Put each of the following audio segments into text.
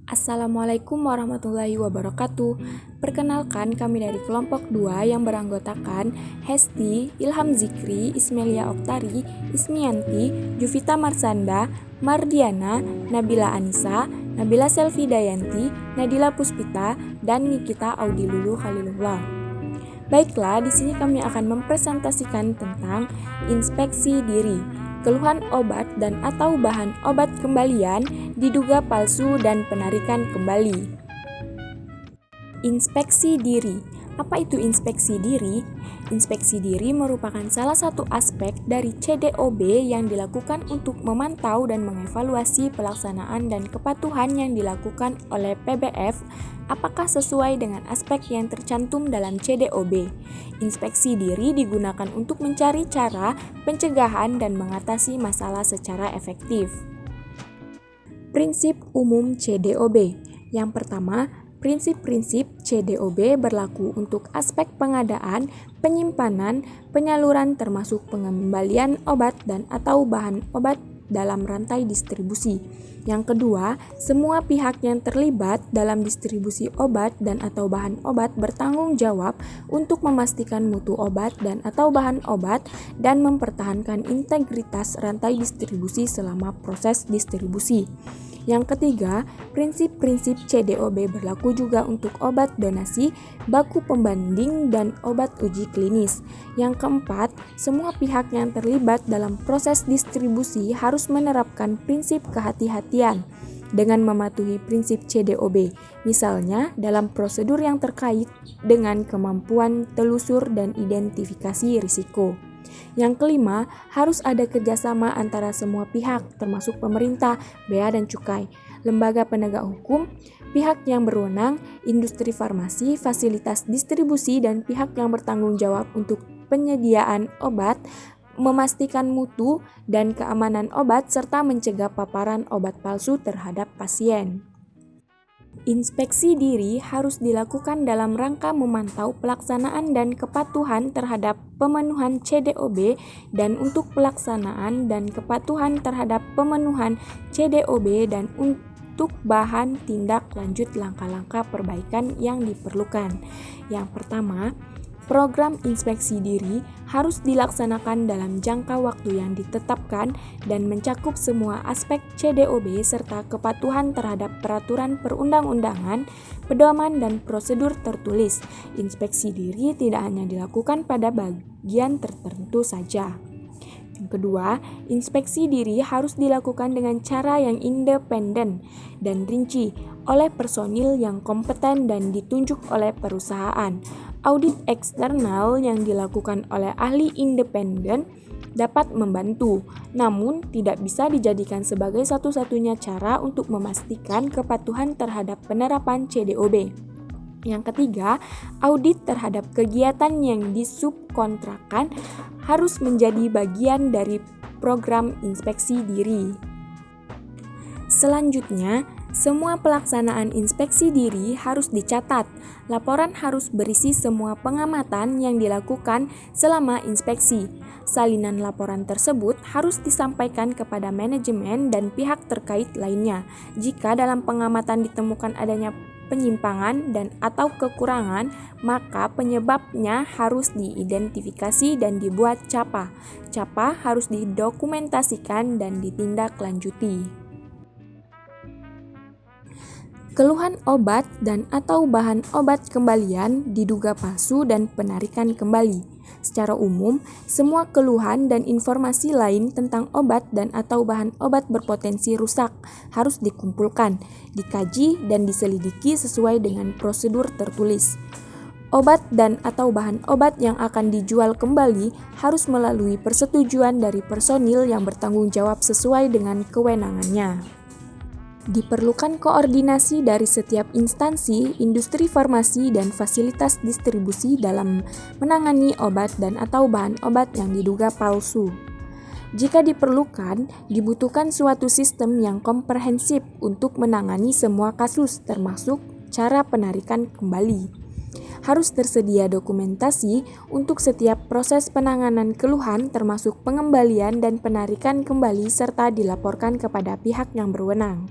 Assalamualaikum warahmatullahi wabarakatuh. Perkenalkan, kami dari kelompok 2 yang beranggotakan Hesti, Ilham Zikri, Ismelia Oktari, Ismianti, Juvita Marsanda, Mardiana, Nabila Anissa, Nabila Selvi Dayanti, Nadila Puspita, dan Nikita Audilulu Khalilullah. Baiklah, di sini kami akan mempresentasikan tentang inspeksi diri. Keluhan obat dan atau bahan obat kembalian diduga palsu dan penarikan kembali. Inspeksi diri. Apa itu inspeksi diri? Inspeksi diri merupakan salah satu aspek dari CDOB yang dilakukan untuk memantau dan mengevaluasi pelaksanaan dan kepatuhan yang dilakukan oleh PBF apakah sesuai dengan aspek yang tercantum dalam CDOB. Inspeksi diri digunakan untuk mencari cara pencegahan dan mengatasi masalah secara efektif. Prinsip umum CDOB. Yang pertama, prinsip-prinsip CDOB berlaku untuk aspek pengadaan, penyimpanan, penyaluran termasuk pengembalian obat dan atau bahan obat dalam rantai distribusi. Yang kedua, semua pihak yang terlibat dalam distribusi obat dan atau bahan obat bertanggung jawab untuk memastikan mutu obat dan atau bahan obat dan mempertahankan integritas rantai distribusi selama proses distribusi. Yang ketiga, prinsip-prinsip CDOB berlaku juga untuk obat donasi, baku pembanding, dan obat uji klinis. Yang keempat, semua pihak yang terlibat dalam proses distribusi harus menerapkan prinsip kehati-hatian dengan mematuhi prinsip CDOB, misalnya dalam prosedur yang terkait dengan kemampuan telusur dan identifikasi risiko. Yang kelima, harus ada kerjasama antara semua pihak, termasuk pemerintah, bea dan cukai, lembaga penegak hukum, pihak yang berwenang, industri farmasi, fasilitas distribusi, dan pihak yang bertanggung jawab untuk penyediaan obat, memastikan mutu dan keamanan obat, serta mencegah paparan obat palsu terhadap pasien. Inspeksi diri harus dilakukan dalam rangka memantau pelaksanaan dan kepatuhan terhadap pemenuhan CDOB dan untuk pelaksanaan dan kepatuhan terhadap pemenuhan CDOB dan untuk bahan tindak lanjut langkah-langkah perbaikan yang diperlukan. Yang pertama, program inspeksi diri harus dilaksanakan dalam jangka waktu yang ditetapkan dan mencakup semua aspek CDOB serta kepatuhan terhadap peraturan perundang-undangan, pedoman, dan prosedur tertulis. Inspeksi diri tidak hanya dilakukan pada bagian tertentu saja. Yang kedua, inspeksi diri harus dilakukan dengan cara yang independen dan rinci oleh personil yang kompeten dan ditunjuk oleh perusahaan. Audit eksternal yang dilakukan oleh ahli independen dapat membantu, namun tidak bisa dijadikan sebagai satu-satunya cara untuk memastikan kepatuhan terhadap penerapan CDOB. Yang ketiga, audit terhadap kegiatan yang disubkontrakkan harus menjadi bagian dari program inspeksi diri. Selanjutnya, semua pelaksanaan inspeksi diri harus dicatat. Laporan harus berisi semua pengamatan yang dilakukan selama inspeksi. Salinan laporan tersebut harus disampaikan kepada manajemen dan pihak terkait lainnya. Jika dalam pengamatan ditemukan adanya penyimpangan dan atau kekurangan, maka penyebabnya harus diidentifikasi dan dibuat CAPA. CAPA harus didokumentasikan dan ditindaklanjuti. Keluhan obat dan atau bahan obat kembalian diduga palsu dan penarikan kembali. Secara umum, semua keluhan dan informasi lain tentang obat dan atau bahan obat berpotensi rusak harus dikumpulkan, dikaji, dan diselidiki sesuai dengan prosedur tertulis. Obat dan atau bahan obat yang akan dijual kembali harus melalui persetujuan dari personil yang bertanggung jawab sesuai dengan kewenangannya. Diperlukan koordinasi dari setiap instansi, industri farmasi, dan fasilitas distribusi dalam menangani obat dan atau bahan obat yang diduga palsu. Jika diperlukan, dibutuhkan suatu sistem yang komprehensif untuk menangani semua kasus, termasuk cara penarikan kembali. Harus tersedia dokumentasi untuk setiap proses penanganan keluhan termasuk pengembalian dan penarikan kembali serta dilaporkan kepada pihak yang berwenang.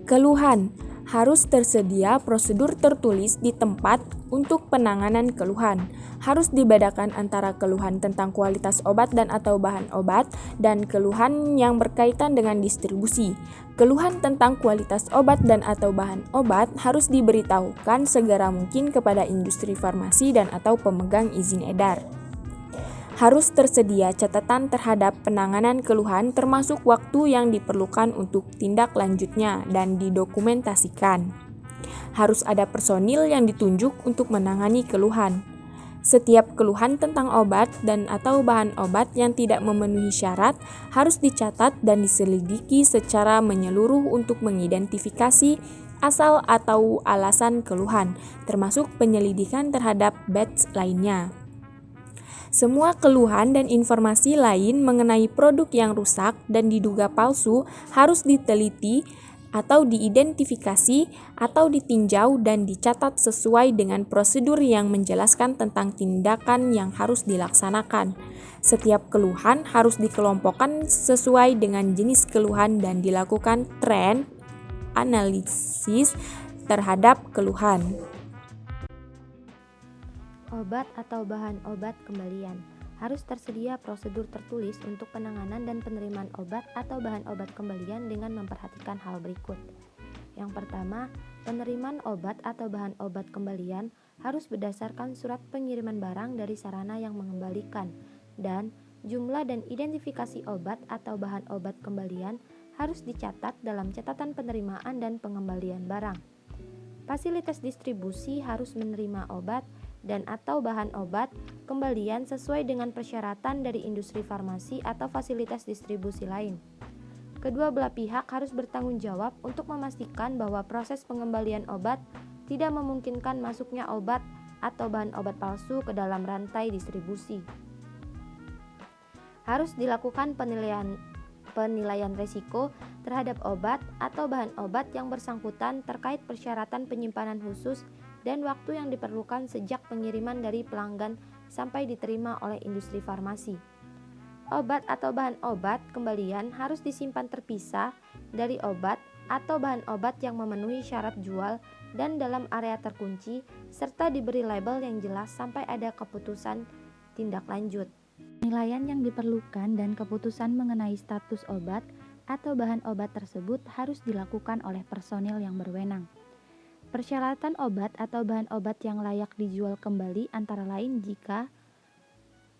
Keluhan Harus tersedia prosedur tertulis di tempat untuk penanganan keluhan. Harus dibedakan antara keluhan tentang kualitas obat dan atau bahan obat dan keluhan yang berkaitan dengan distribusi. Keluhan tentang kualitas obat dan atau bahan obat harus diberitahukan segera mungkin kepada industri farmasi dan atau pemegang izin edar. Harus tersedia catatan terhadap penanganan keluhan termasuk waktu yang diperlukan untuk tindak lanjutnya dan didokumentasikan. Harus ada personil yang ditunjuk untuk menangani keluhan. Setiap keluhan tentang obat dan atau bahan obat yang tidak memenuhi syarat harus dicatat dan diselidiki secara menyeluruh untuk mengidentifikasi asal atau alasan keluhan, termasuk penyelidikan terhadap batch lainnya. Semua keluhan dan informasi lain mengenai produk yang rusak dan diduga palsu harus diteliti atau diidentifikasi atau ditinjau dan dicatat sesuai dengan prosedur yang menjelaskan tentang tindakan yang harus dilaksanakan. Setiap keluhan harus dikelompokkan sesuai dengan jenis keluhan dan dilakukan trend analisis terhadap keluhan. Obat atau bahan obat kembalian. Harus tersedia prosedur tertulis untuk penanganan dan penerimaan obat atau bahan obat kembalian dengan memperhatikan hal berikut. Yang pertama, penerimaan obat atau bahan obat kembalian harus berdasarkan surat pengiriman barang dari sarana yang mengembalikan, dan jumlah dan identifikasi obat atau bahan obat kembalian harus dicatat dalam catatan penerimaan dan pengembalian barang. Fasilitas distribusi harus menerima obat dan atau bahan obat kembalian sesuai dengan persyaratan dari industri farmasi atau fasilitas distribusi lain. Kedua belah pihak harus bertanggung jawab untuk memastikan bahwa proses pengembalian obat tidak memungkinkan masuknya obat atau bahan obat palsu ke dalam rantai distribusi. Harus dilakukan penilaian risiko terhadap obat atau bahan obat yang bersangkutan terkait persyaratan penyimpanan khusus dan waktu yang diperlukan sejak pengiriman dari pelanggan sampai diterima oleh industri farmasi. Obat atau bahan obat kembalian harus disimpan terpisah dari obat atau bahan obat yang memenuhi syarat jual dan dalam area terkunci serta diberi label yang jelas sampai ada keputusan tindak lanjut. Penilaian yang diperlukan dan keputusan mengenai status obat atau bahan obat tersebut harus dilakukan oleh personil yang berwenang. Persyaratan obat atau bahan obat yang layak dijual kembali antara lain jika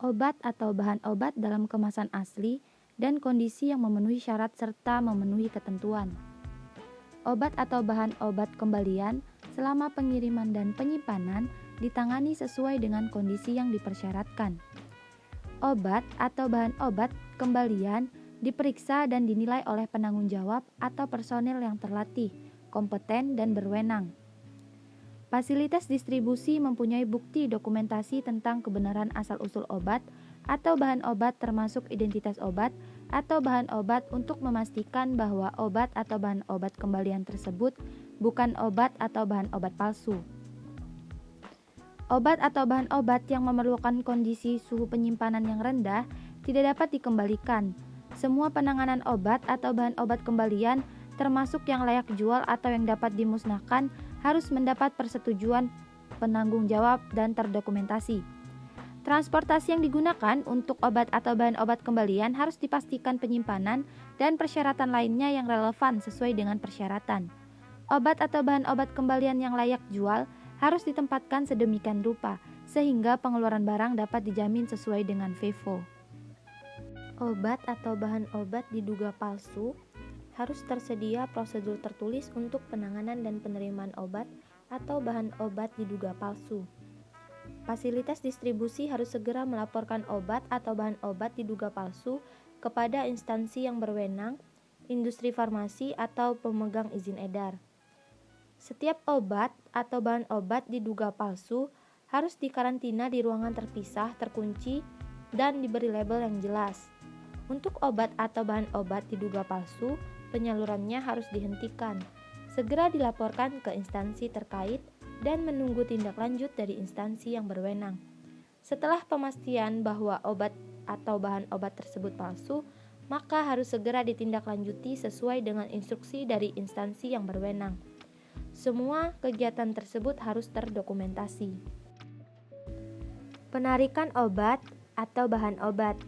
obat atau bahan obat dalam kemasan asli dan kondisi yang memenuhi syarat serta memenuhi ketentuan. Obat atau bahan obat kembalian selama pengiriman dan penyimpanan ditangani sesuai dengan kondisi yang dipersyaratkan. Obat atau bahan obat kembalian diperiksa dan dinilai oleh penanggung jawab atau personil yang terlatih, kompeten, dan berwenang. Fasilitas distribusi mempunyai bukti dokumentasi tentang kebenaran asal-usul obat atau bahan obat termasuk identitas obat atau bahan obat untuk memastikan bahwa obat atau bahan obat kembalian tersebut bukan obat atau bahan obat palsu. Obat atau bahan obat yang memerlukan kondisi suhu penyimpanan yang rendah tidak dapat dikembalikan. Semua penanganan obat atau bahan obat kembalian termasuk yang layak jual atau yang dapat dimusnahkan harus mendapat persetujuan penanggung jawab dan terdokumentasi. Transportasi yang digunakan untuk obat atau bahan obat kembalian harus dipastikan penyimpanan dan persyaratan lainnya yang relevan sesuai dengan persyaratan. Obat atau bahan obat kembalian yang layak jual harus ditempatkan sedemikian rupa sehingga pengeluaran barang dapat dijamin sesuai dengan FIFO. Obat atau bahan obat diduga palsu harus tersedia prosedur tertulis untuk penanganan dan penerimaan obat atau bahan obat diduga palsu. Fasilitas distribusi harus segera melaporkan obat atau bahan obat diduga palsu kepada instansi yang berwenang, industri farmasi atau pemegang izin edar. Setiap obat atau bahan obat diduga palsu harus dikarantina di ruangan terpisah, terkunci, dan diberi label yang jelas. Untuk obat atau bahan obat diduga palsu, penyalurannya harus dihentikan, segera dilaporkan ke instansi terkait, dan menunggu tindak lanjut dari instansi yang berwenang. Setelah pemastian bahwa obat atau bahan obat tersebut palsu, maka harus segera ditindaklanjuti sesuai dengan instruksi dari instansi yang berwenang. Semua kegiatan tersebut harus terdokumentasi. Penarikan obat atau bahan obat.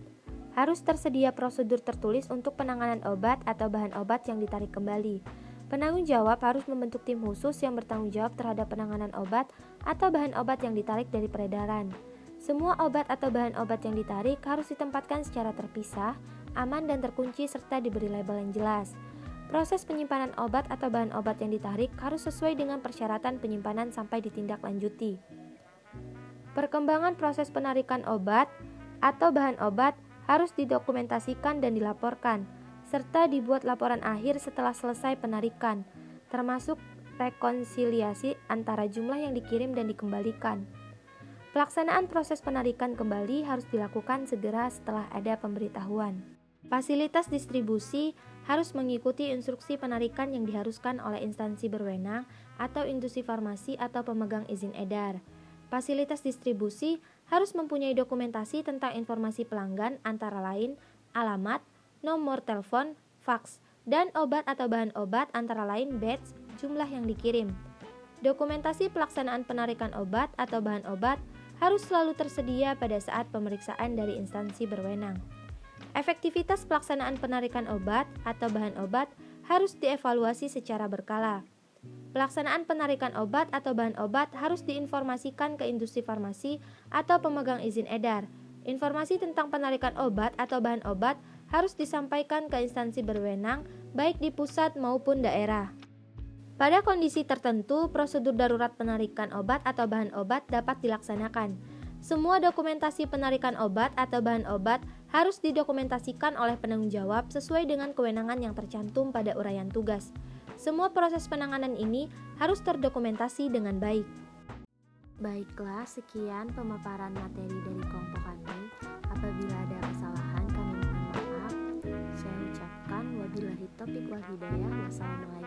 Harus tersedia prosedur tertulis untuk penanganan obat atau bahan obat yang ditarik kembali. Penanggung jawab harus membentuk tim khusus yang bertanggung jawab terhadap penanganan obat atau bahan obat yang ditarik dari peredaran. Semua obat atau bahan obat yang ditarik harus ditempatkan secara terpisah, aman dan terkunci serta diberi label yang jelas. Proses penyimpanan obat atau bahan obat yang ditarik harus sesuai dengan persyaratan penyimpanan sampai ditindaklanjuti. Perkembangan proses penarikan obat atau bahan obat harus didokumentasikan dan dilaporkan, serta dibuat laporan akhir setelah selesai penarikan, termasuk rekonsiliasi antara jumlah yang dikirim dan dikembalikan. Pelaksanaan proses penarikan kembali harus dilakukan segera setelah ada pemberitahuan. Fasilitas distribusi harus mengikuti instruksi penarikan yang diharuskan oleh instansi berwenang atau industri farmasi atau pemegang izin edar. Fasilitas distribusi harus mempunyai dokumentasi tentang informasi pelanggan antara lain alamat, nomor telepon, faks, dan obat atau bahan obat antara lain batch, jumlah yang dikirim. Dokumentasi pelaksanaan penarikan obat atau bahan obat harus selalu tersedia pada saat pemeriksaan dari instansi berwenang. Efektivitas pelaksanaan penarikan obat atau bahan obat harus dievaluasi secara berkala. Pelaksanaan penarikan obat atau bahan obat harus diinformasikan ke industri farmasi atau pemegang izin edar. Informasi tentang penarikan obat atau bahan obat harus disampaikan ke instansi berwenang, baik di pusat maupun daerah. Pada kondisi tertentu, prosedur darurat penarikan obat atau bahan obat dapat dilaksanakan. Semua dokumentasi penarikan obat atau bahan obat harus didokumentasikan oleh penanggung jawab sesuai dengan kewenangan yang tercantum pada uraian tugas. Semua proses penanganan ini harus terdokumentasi dengan baik. Baiklah, sekian pemaparan materi dari kelompok kami. Apabila ada kesalahan, kami mohon maaf. Saya ucapkan wabillahi taufiq wal hidayah. Wassalamualaikum